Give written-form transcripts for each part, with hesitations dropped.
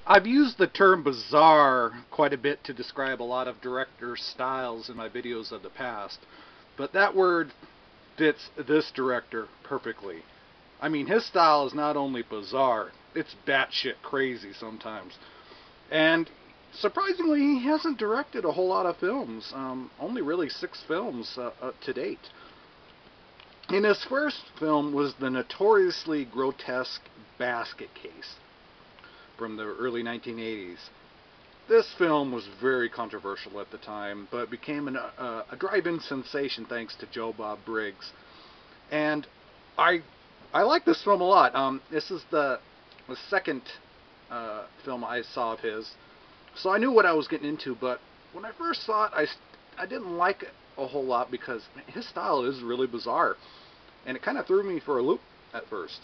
I've used the term bizarre quite a bit to describe a lot of director styles in my videos of the past, but that word fits this director perfectly. I mean, his style is not only bizarre, it's batshit crazy sometimes. And surprisingly, he hasn't directed a whole lot of films, only really 6 films to date. And his first film was the notoriously grotesque Basket Case from the early 1980s. This film was very controversial at the time, but became a drive-in sensation thanks to Joe Bob Briggs. And I I like this film a lot. This is the second film I saw of his, so I knew what I was getting into. But when I first saw it, I didn't like it a whole lot because his style is really bizarre, and it kind of threw me for a loop at first.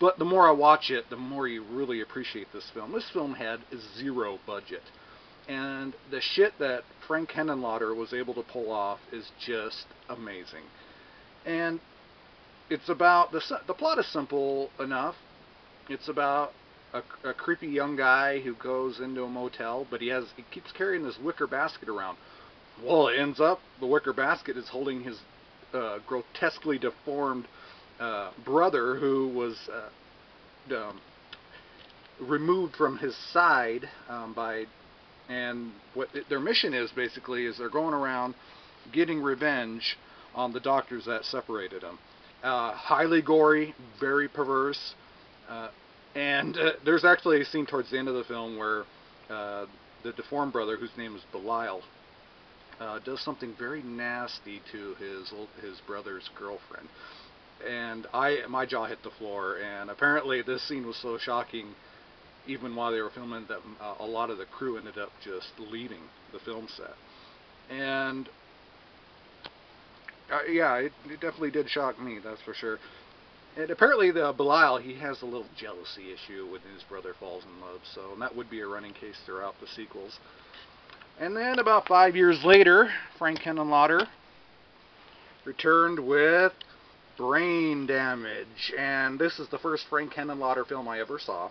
But the more I watch it, the more you really appreciate this film. This film had zero budget. And the shit that Frank Hennenlotter was able to pull off is just amazing. And it's about, the plot is simple enough. It's about a creepy young guy who goes into a motel, but he keeps carrying this wicker basket around. Well, it ends up the wicker basket is holding his grotesquely deformed brother who was removed from his side by, and what their mission is basically is they're going around getting revenge on the doctors that separated them. Highly gory, very perverse, and there's actually a scene towards the end of the film where the deformed brother, whose name is Belial, does something very nasty to his brother's girlfriend, and my jaw hit the floor. And apparently, this scene was so shocking, even while they were filming, that a lot of the crew ended up just leaving the film set. And yeah, it definitely did shock me, that's for sure. And apparently, the Belial, he has a little jealousy issue when his brother falls in love, so and that would be a running case throughout the sequels. And then about 5 years later, Frank Hennenlotter returned with Brain Damage, and this is the first Frank Hennenlotter film I ever saw.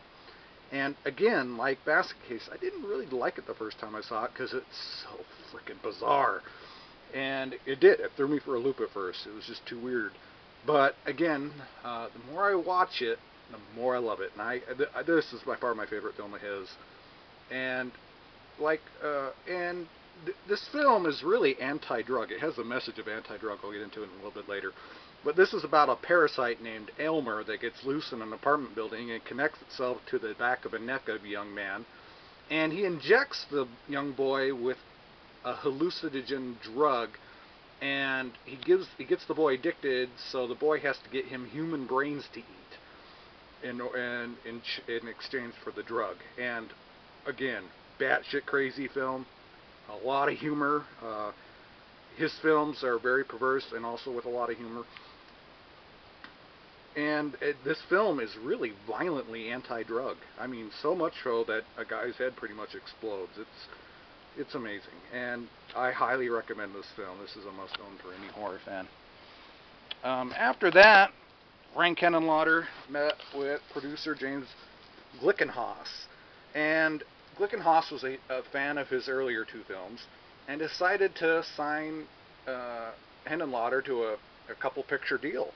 And again, like Basket Case, I didn't really like it the first time I saw it because it's so freaking bizarre. And it did. It threw me for a loop at first. It was just too weird. But again, the more I watch it, the more I love it. And this is by far my favorite film of his. And like, this film is really anti-drug. It has a message of anti-drug. I'll get into it a little bit later. But this is about a parasite named Elmer that gets loose in an apartment building and connects itself to the back of a neck of a young man. And he injects the young boy with a hallucinogen drug, and he gets the boy addicted, so the boy has to get him human brains to eat in exchange for the drug. And again, batshit crazy film, a lot of humor. His films are very perverse and also with a lot of humor. And this film is really violently anti-drug. I mean, so much so that a guy's head pretty much explodes. It's amazing, and I highly recommend this film. This is a must-own for any horror fan. After that, Frank Hennenlotter met with producer James Glickenhaus, and Glickenhaus was a fan of his earlier 2 films and decided to sign Hennenlotter to a couple-picture deal.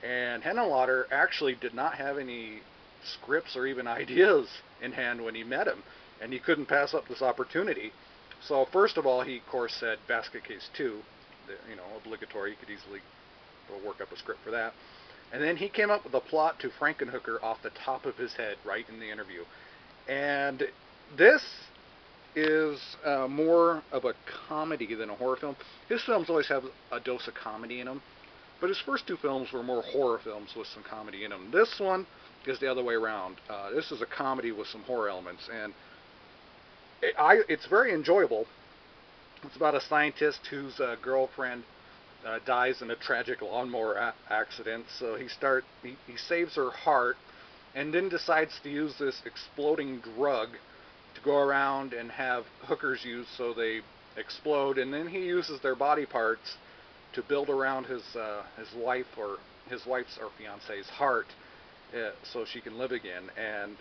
And Hennenlotter actually did not have any scripts or even ideas in hand when he met him, and he couldn't pass up this opportunity. So first of all, he of course said Basket Case 2, obligatory. He could easily work up a script for that. And then he came up with a plot to Frankenhooker off the top of his head right in the interview. And this is more of a comedy than a horror film. His films always have a dose of comedy in them, but his first 2 films were more horror films with some comedy in them. This one is the other way around. This is a comedy with some horror elements, and it's very enjoyable. It's about a scientist whose girlfriend dies in a tragic lawnmower accident, so he saves her heart, and then decides to use this exploding drug to go around and have hookers use so they explode, and then he uses their body parts to build around his wife or his wife's or fiance's heart so she can live again. And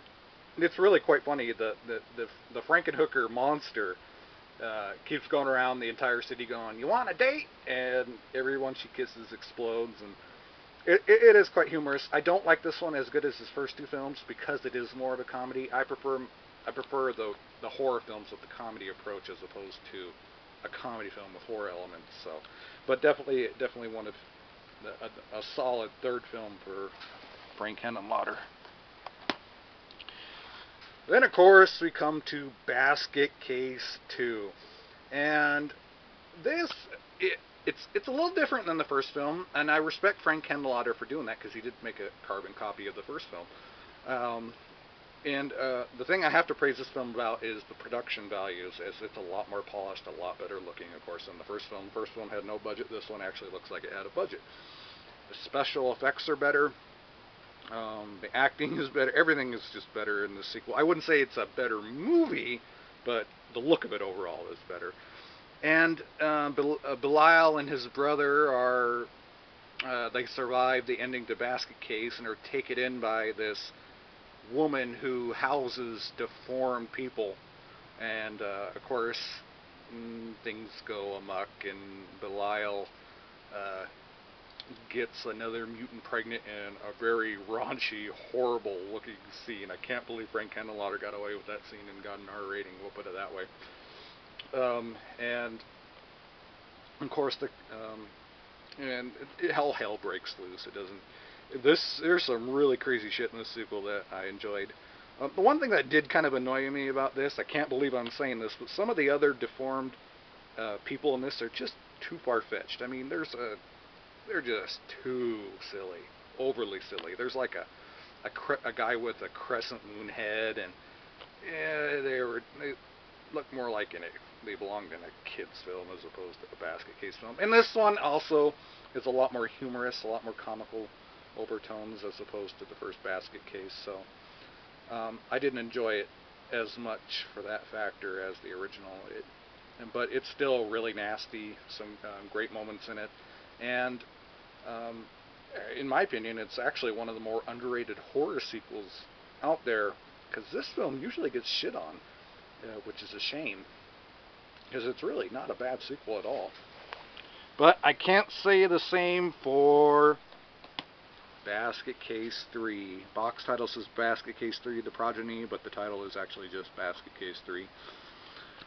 it's really quite funny. The Frankenhooker monster keeps going around the entire city going, "You want a date?" And everyone she kisses explodes, and it is quite humorous. I don't like this one as good as his first two films because it is more of a comedy. I prefer the horror films with the comedy approach as opposed to a comedy film with horror elements. So, but definitely one of a solid third film for Frank Hennenlotter. Then, of course, we come to Basket Case 2. And this, it's a little different than the first film, and I respect Frank Hennenlotter for doing that because he did make a carbon copy of the first film. And the thing I have to praise this film about is the production values, as it's a lot more polished, a lot better looking, of course, than the first film. The first film had no budget. This one actually looks like it had a budget. The special effects are better. The acting is better. Everything is just better in the sequel. I wouldn't say it's a better movie, but the look of it overall is better. And Belial and his brother they survive the ending to Basket Case and are taken in by this woman who houses deformed people. And of course, things go amok, and Belial gets another mutant pregnant in a very raunchy, horrible looking scene. I can't believe Frank Hennenlotter got away with that scene and got an R rating, we'll put it that way. And of course hell breaks loose. It doesn't. There's some really crazy shit in this sequel that I enjoyed. The one thing that did kind of annoy me about this, I can't believe I'm saying this, but some of the other deformed people in this are just too far-fetched. I mean, they're just too silly, overly silly. There's like a guy with a crescent moon head, and they look more like they belonged in a kid's film as opposed to a Basket Case film. And this one also is a lot more humorous, a lot more comical overtones as opposed to the first Basket Case. So I didn't enjoy it as much for that factor as the original. But it's still really nasty. Some great moments in it, and in my opinion, it's actually one of the more underrated horror sequels out there, because this film usually gets shit on, which is a shame, because it's really not a bad sequel at all. But I can't say the same for Basket Case 3. Box title says Basket Case 3, The Progeny, but the title is actually just Basket Case 3.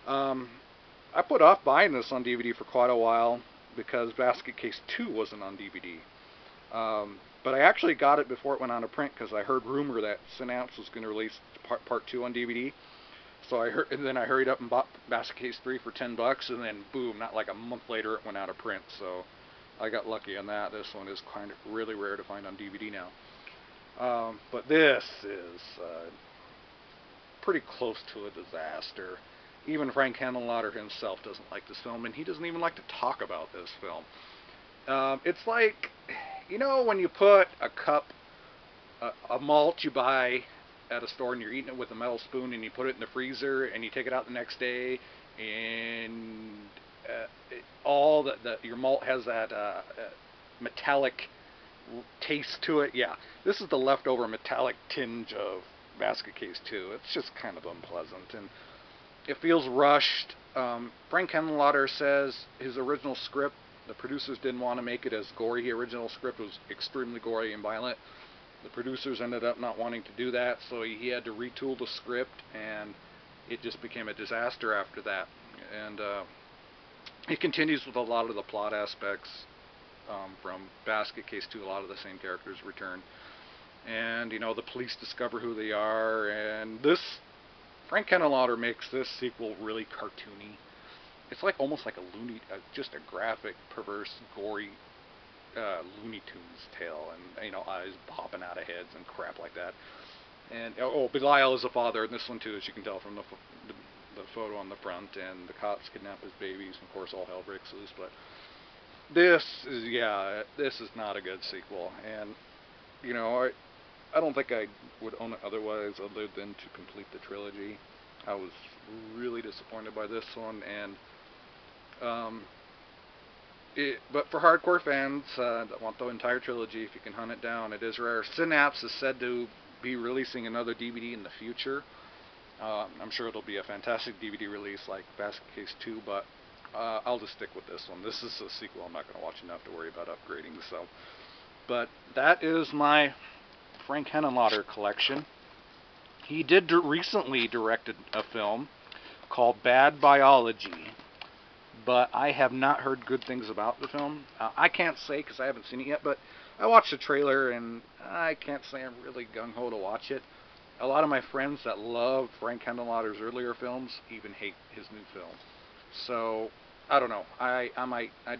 I put off buying this on DVD for quite a while because Basket Case 2 wasn't on DVD. But I actually got it before it went out of print because I heard rumor that Synapse was going to release part 2 on DVD. So then I hurried up and bought Basket Case 3 for $10, and then boom, not like a month later it went out of print. So I got lucky on that. This one is kind of really rare to find on DVD now. But this is pretty close to a disaster. Even Frank Hennenlotter himself doesn't like this film, and he doesn't even like to talk about this film. It's like, when you put a malt you buy at a store and you're eating it with a metal spoon and you put it in the freezer and you take it out the next day and your malt has that metallic taste to it. Yeah, this is the leftover metallic tinge of Basket Case 2. It's just kind of unpleasant, and it feels rushed. Frank Hennenlotter says his original script, the producers didn't want to make it as gory. The original script was extremely gory and violent. The producers ended up not wanting to do that, so he had to retool the script, and it just became a disaster after that. And it continues with a lot of the plot aspects from Basket Case 2. A lot of the same characters return. And, the police discover who they are, and Frank Hennenlotter makes this sequel really cartoony. It's like almost like just a graphic, perverse, gory Looney Tunes tale, and eyes popping out of heads and crap like that. And Belial is a father in this one too, as you can tell from the photo on the front. And the cops kidnap his babies, and of course all hell breaks loose. But this is not a good sequel, and I don't think I would own it otherwise other than to complete the trilogy. I was really disappointed by this one, and but for hardcore fans that want the entire trilogy, if you can hunt it down, it is rare. Synapse is said to be releasing another DVD in the future. I'm sure it'll be a fantastic DVD release like Basket Case 2, but I'll just stick with this one. This is a sequel I'm not going to watch enough to worry about upgrading. So, but that is my Frank Hennenlotter collection. He did recently directed a film called Bad Biology, but I have not heard good things about the film. I can't say because I haven't seen it yet, but I watched the trailer and I can't say I'm really gung-ho to watch it. A lot of my friends that love Frank Hennenlotter's earlier films even hate his new film. So, I don't know. I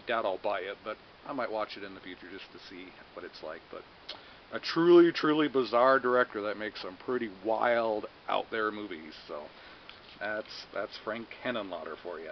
doubt I'll buy it, but I might watch it in the future just to see what it's like. But a truly, truly bizarre director that makes some pretty wild, out there movies. So, that's Frank Hennenlotter for you.